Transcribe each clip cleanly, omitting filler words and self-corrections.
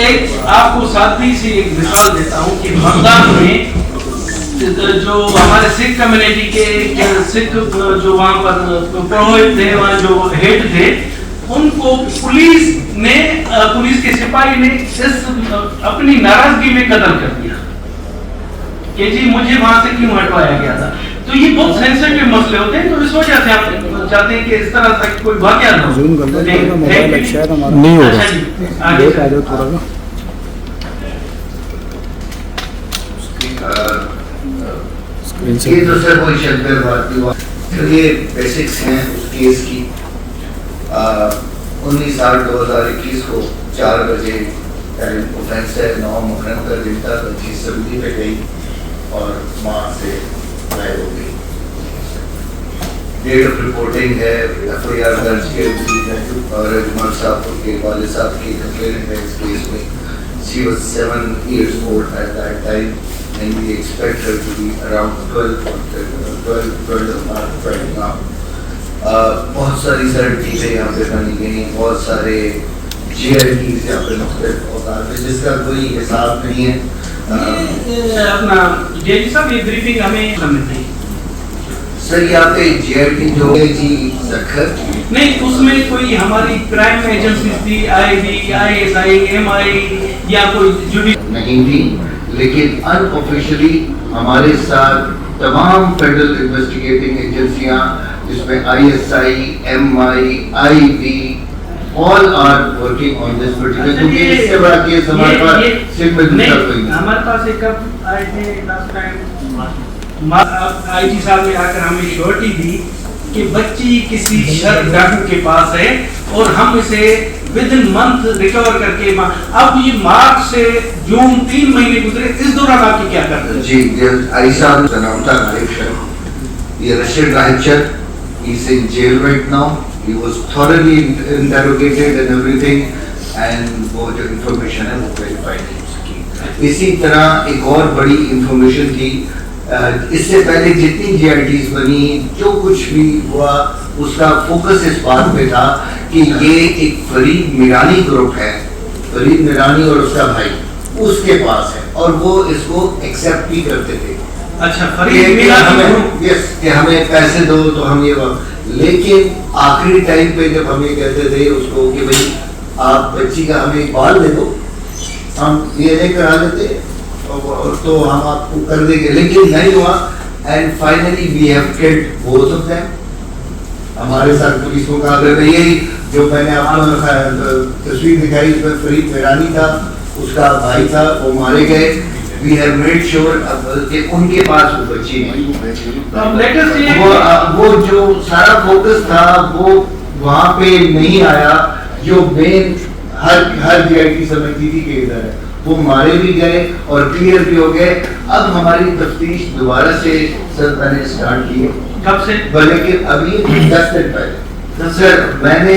एक आपको साथी से एक मिसाल देता हूँ कि बगदाद में जो हमारे सिख कम्युनिटी के सिख जो वहाँ पर पुरोहित थे, वहाँ जो हेड थे, उनको पुलिस के सिपाही ने इस अपनी नाराजगी में कत्ल कर दिया कि जी मुझे वहां से क्यों हटवाया गया था। तो ये बहुत सेंसिटिव मसले होते हैं, तो इस वजह से आप चाहते हैं कि इस तरह तक कोई वाकया ना हो। नहीं होगा। ये तो सर वही शंकर बात हुआ, तो ये बेसिक्स हैं उस केस की। 19/8/2021 को 4 बजे ऑफेंस है, 9 मुहर्रम का दिन था, बच्ची सऊदी पे गई और माँ से गायब हो गई। डेट ऑफ रिपोर्टिंग है, FIR दर्ज के और उमर साहब के वालिद साहब की कंप्लेंट है इस केस में। She was 7 years old at that time and we expect her to be around 12 months right now. बहुत सारी सर चीज़ें यहाँ पे बनी गई, बहुत सारे GITs यहाँ पे मुख्तलिफ औकात में जिसका कोई हिसाब नहीं है। अपना जेडी साहब ये ब्रीफिंग हमें समझ नहीं सर, यहाँ पे GIT जो है जी जखर नहीं, उसमें कोई हमारी क्राइम एजेंसी थी, IB, ISI, MI या कोई जुडी नहीं थी, लेकिन अनऑफिशियली हमारे साथ तमाम फेडरल इन्वेस्टिगेटिंग एजेंसियां जिसमें ISI, MI, IB all are working on this particular क्योंकि इससे बड़ा केस हमारे पास सिर्फ में दूसरा कोई नहीं। हमारे पास एक कब आए थे लास्ट टाइम, IG साहब ने आकर हमें श्योरिटी दी कि बच्ची किसी शर डाकू के पास है और हम इसे विद इन मंथ रिकवर करके अब ये मार्च से जून 3 महीने गुजरे, इस दौरान आप क्या करते हैं? जी, आई साहब का नाम था ये Rashid राहिचर, he is in jail right now. He was thoroughly interrogated and everything and वो जो information है वो वेरीफाइड हो सकी। इसी तरह एक और बड़ी information थी, इससे पहले जितनी GITs बनी, जो कुछ भी हुआ, उसका फोकस इस बात पे था कि ये एक फरीद मीरानी ग्रुप है, फरीद मीरानी और उसका भाई उसके पास है और वो इसको एक्सेप्ट भी करते थे। अच्छा, फरीद मीरानी यस, कि हमें पैसे दो तो हम ये, लेकिन आखिरी टाइम पे जब हम ये कहते थे उसको कि भाई आप बच्ची का हमें एक बाल दे दो, हम DNA करा देते तो हम आपको कर देंगे, लेकिन नहीं हुआ and finally we have killed both of them. हमारे साथ पुलिस को कहा गया, यही जो मैंने आपको तस्वीर दिखाई उसमें फरीद मीरानी था, उसका भाई था, वो मारे गए। वी हैव मेड श्योर कि उनके पास वो बच्ची नहीं, वो जो सारा फोकस था वो वहाँ पे नहीं आया, जो मेन हर GIT समझती थी कि इधर है, वो मारे भी गए और क्लियर भी हो गए। अब हमारी तफ्तीश दोबारा से सर मैंने स्टार्ट की है। कब से? लेकिन अभी 10 दिन पहले सर मैंने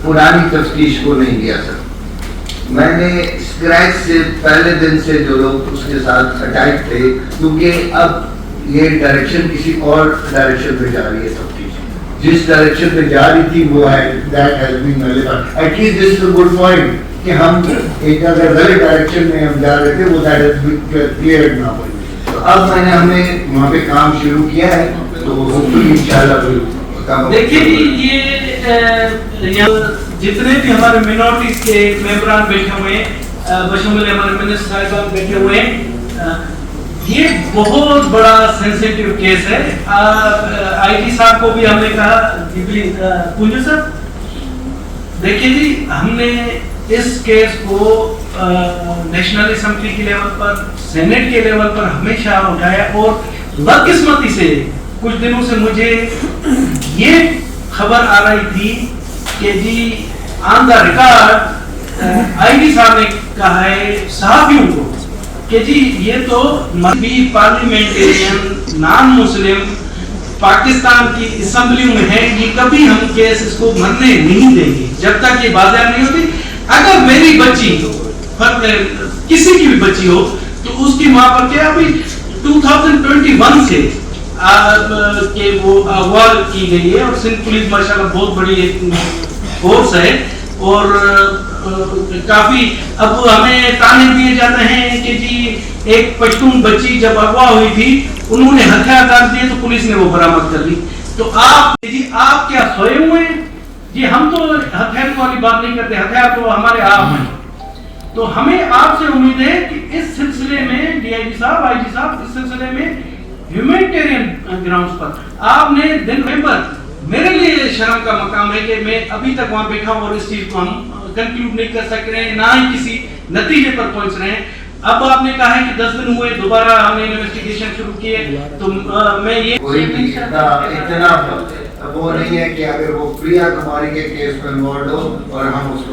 पुरानी तफ्तीश को नहीं किया सर, मैंने स्क्रैच से पहले दिन से जो लोग उसके साथ अटैच थे, क्योंकि अब ये डायरेक्शन किसी और डायरेक्शन पे जा रही है तफ्तीश, जिस डायरेक्शन पे जा रही थी वो है that has been nullified. At least this is a good point कि हम एक अगर गलत डायरेक्शन में हम जा रहे थे वो that has been cleared now. तो अब हमने वहाँ पे काम शुरू किया है, तो होपफुली इंशाल्लाह काम। देखिए ये जितने भी हमारे मिनोरिटीज के मेंबरान बैठे हुए हैं, बशमूल हमारे मिनिस्टर साहिबान बैठे हुए हैं, ये बहुत बड़ा सेंसिटिव केस है। IG साहब को भी हमने कहा, पुंजू सर देखिए जी, हमने इस केस को नेशनल असेंबली के लेवल पर, सेनेट के लेवल पर हमेशा उठाया और बदकिस्मती से कुछ दिनों से मुझे ये खबर आ रही थी कि जी ऑन द रिकॉर्ड IG साहब ने कहा है सहाफियों को कि जी ये तो मजहबी पार्लियामेंटेरियन नॉन मुस्लिम पाकिस्तान की असेंबली में है, ये कभी हम केस इसको भरने नहीं देंगे जब तक ये बाजार नहीं होती। अगर मेरी बच्ची किसी की भी बच्ची हो तो उसकी माँ पर क्या अभी 2021 से के वो अगवा की गई है और सिंध पुलिस माशाल्लाह बहुत बड़ी एक फोर्स है और काफी अब हमें ताने दिए जाते हैं कि जी एक पश्तून बच्ची जब अगवा हुई थी उन्होंने हथियार डाल दिए तो पुलिस ने वो बरामद कर ली। तो आप क्या सोए हुए हैं जी? हम तो हथियार वाली बात नहीं करते, हथियार तो हमारे आप हैं। तो हमें आपसे उम्मीद है कि इस सिलसिले में डीआईजी साहब, आईजी साहब, इस सिलसिले में ह्यूमैनिटेरियन ग्राउंड्स पर आपने दिन में मेरे लिए शर्म का मकाम है कि मैं अभी तक वहां बैठा हूं और इस चीज को हम कंक्लूड नहीं कर सक रहे हैं, ना ही किसी नतीजे पर पहुंच रहे हैं। अब आपने कहा है कि 10 दिन हुए, दोबारा हमने इन्वेस्टिगेशन शुरू की है, तो मैं ये कोई भी इतना वो नहीं है कि अगर वो प्रिया कुमारी के केस में इन्वॉल्व हो और हम उसको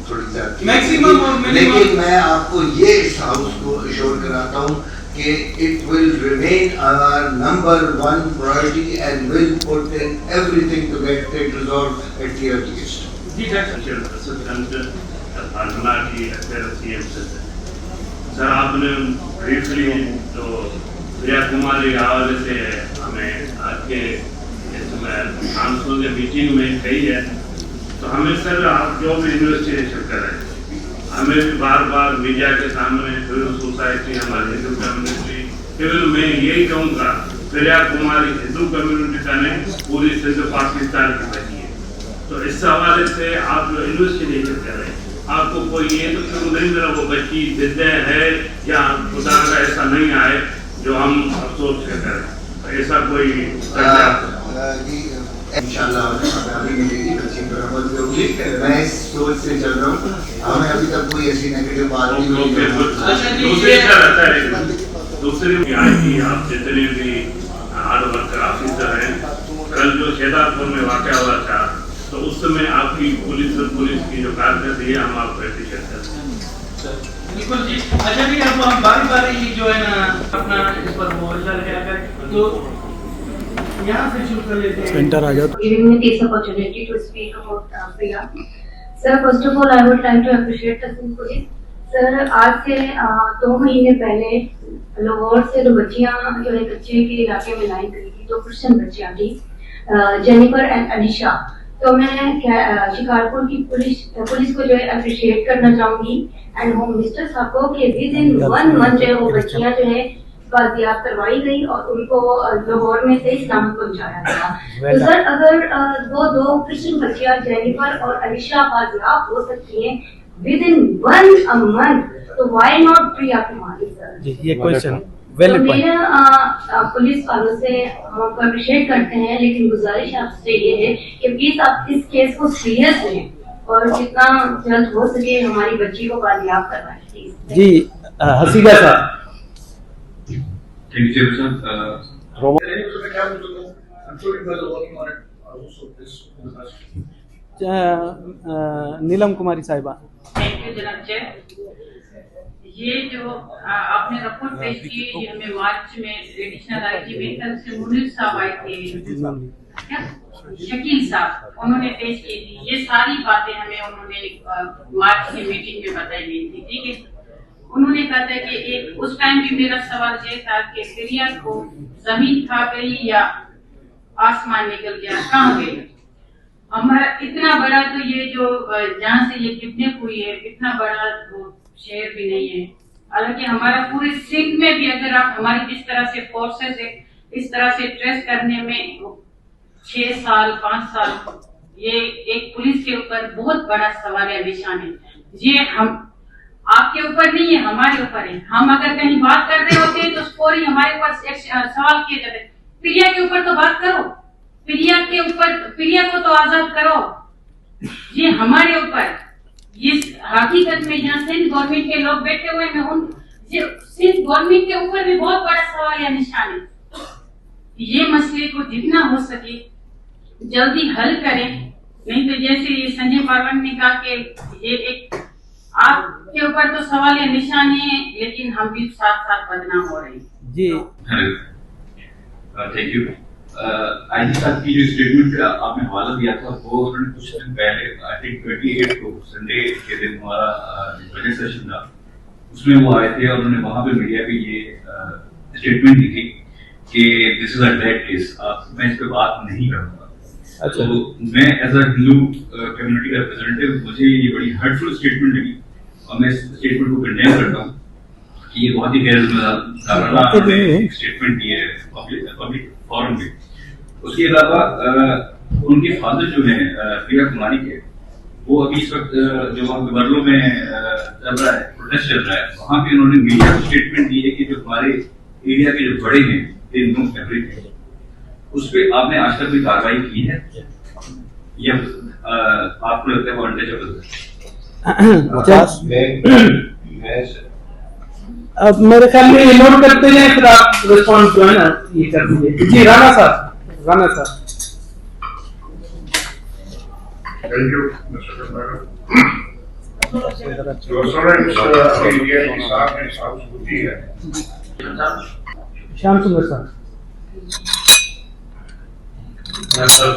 थोड़ी सी मैक्सिमम और मिनिमम। लेकिन मैं आपको ये इस हाउस को अश्योर कराता हूँ कि it will remain our #1 priority and will put in everything to get it resolved at the earliest. जी सर, आपने ब्रीफली तो प्रिया कुमारी के हवाले से हमें आज के काउंसिल के मीटिंग में कही है, तो हमें सर आप जो भी इन्वेस्टिगेशन करें, हमें भी बार बार मीडिया के सामने, सिविल सोसाइटी, हमारी हिंदू कम्युनिटी, केवल मैं यही कहूँगा प्रिया कुमारी हिंदू कम्युनिटी का नहीं, पूरी सिंध पाकिस्तान की बची है। तो इस हवाले से आप जो इन्वेस्टिगेशन करें, आपको कोई ये तो शुरू नहीं मेरा वो बच्ची जिद्दे है या खुदा का ऐसा नहीं आए जो हम अफसोस के करें, ऐसा कोई इंशाल्लाह अभी मिलेगी बच्ची पर अमल होगी। मैं इस सोच से चल रहा हूँ, हमें अभी तक कोई ऐसी नेगेटिव बात नहीं हुई। दूसरी आई आप जितने भी हार्ड वर्कर ऑफिसर हैं, कल जो शेदारपुर में वाक़या हुआ था, तो उस समय आपकी पुलिस की जो कारकर्दगी है, हम आपको एप्रिशिएट करते हैं। बिल्कुल जी। अच्छा जी, अब हम बारी बारी जो है ना अपना इस पर वो चल गया है, तो यहाँ से शुरू कर लेते हैं। सेंटर आ जाओ। Giving me this opportunity to speak about Priya. Sir, first of all, I would like to appreciate the Sindh Police. Sir, आज से 2 महीने पहले लाहौर से 2 बच्चियाँ जो है बच्चे के इलाके में लाई गई थी, 2 क्रिश्चियन बच्चियाँ थी, जेनिफर एंड अलीशा। तो मैं शिकारपुर की पुलिस को जो है अप्रिशिएट करना चाहूंगी एंड होम मिनिस्टर साहब को कि विदिन 1 मंथ जो है वो बच्चियाँ जो है बाजियाब करवाई गई और उनको लाहौर में से इस्लाम पहुंचाया गया। तो सर, अगर वो 2 क्रिश्चियन बच्चियाँ जेनिफर और अलीशा बाजियाब हो सकती हैं विदिन 1 मंथ, तो why not Priya Kumari sir? जी, ये क्वेश्चन तो मेरा पुलिस वालों से हम आपको अप्रिशिएट करते हैं, लेकिन गुजारिश आपसे ये है कि प्लीज आप इस केस को सीरियस लें और जितना जल्द हो सके हमारी बच्ची को बाजियाब करवाएं प्लीज। जी, हसीबा साहब। Thank you, sir. नीलम कुमारी साहिबा। थैंक यू जनाब चेयर। ये जो आपने रिपोर्ट पेश की, ये हमें मार्च में एडिशनल आईजी मेंटल से मुनीर साहब आए थे, शकील साहब, उन्होंने पेश की थी। ये सारी बातें हमें उन्होंने मार्च की मीटिंग में बताई गई थी, ठीक है। उन्होंने कहा था कि एक उस टाइम भी मेरा सवाल ये था कि प्रिया को जमीन खा गई या आसमान निकल गया, कहाँ गई? हमारा इतना बड़ा तो ये जो जहाँ से ये किडनैप हुई है, इतना बड़ा वो शहर भी नहीं है। हालांकि हमारा पूरे सिंध में भी अगर आप हमारी जिस तरह से फोर्सेस है, इस तरह से ट्रेस करने में 6 साल 5 साल, ये एक पुलिस के ऊपर बहुत बड़ा सवाल है, निशान है। ये हम आपके ऊपर नहीं है, हमारे ऊपर है। हम अगर कहीं बात कर रहे होते हैं तो फौरी हमारे ऊपर सवाल किए जाते। प्रिया के ऊपर तो बात करो, प्रिया के ऊपर, प्रिया को तो आजाद करो। ये हमारे ऊपर, ये हकीकत में यहाँ सिंध गवर्नमेंट के लोग बैठे हुए हैं, उन सिंध गवर्नमेंट के ऊपर भी बहुत बड़ा सवाल या निशान है। ये मसले को जितना हो सके जल्दी हल करें, नहीं तो जैसे ये संजय पारवन ने कहा कि ये एक आपके ऊपर तो सवाल या निशान है, लेकिन हम भी साथ साथ बदनाम हो रहे हैं। जी थैंक यू। आईजी साहब की जो स्टेटमेंट आपने हवाला दिया था, वो उन्होंने कुछ दिन पहले, आई थिंक 28 को संडे के दिन हमारा बजट सेशन था, उसमें वो आए थे और उन्होंने वहां पे मीडिया पे ये स्टेटमेंट दी थी कि this is a dead case. मैं इस पे बात नहीं करूंगा। अच्छा। तो मैं एज अ हिंदू कम्युनिटी का रिप्रेजेंटेटिव, मुझे ये बड़ी हर्टफुल स्टेटमेंट लगी और मैं इस स्टेटमेंट को कंडेम करता हूँ कि ये बहुत ही गैर जिम्मेदार स्टेटमेंट दी है पब्लिक फोरम में। उसके अलावा उनके फादर जो है प्रिया कुमारी के, वो अभी इस वक्त जो वहाँ पे बरलो में चल रहा है, प्रोटेस्ट चल रहा है, वहाँ पे उन्होंने मीडिया को स्टेटमेंट दी है कि जो हमारे एरिया के जो बड़े हैं दे नो एवरीथिंग। उस पर आपने आज तक कोई कार्रवाई की है या आपको लगता है वो अनटचेबल है? अब मेरे ख्याल में ये नोट करते हैं, फिर आप रिस्पॉन्स जो है ना ये कर दीजिए। जी राणा साहब, राणा साहब। Thank you, Mr. Member. Your assurance अभी ये हिसाब में हिसाब सूची है। श्याम सुंदर साहब। सर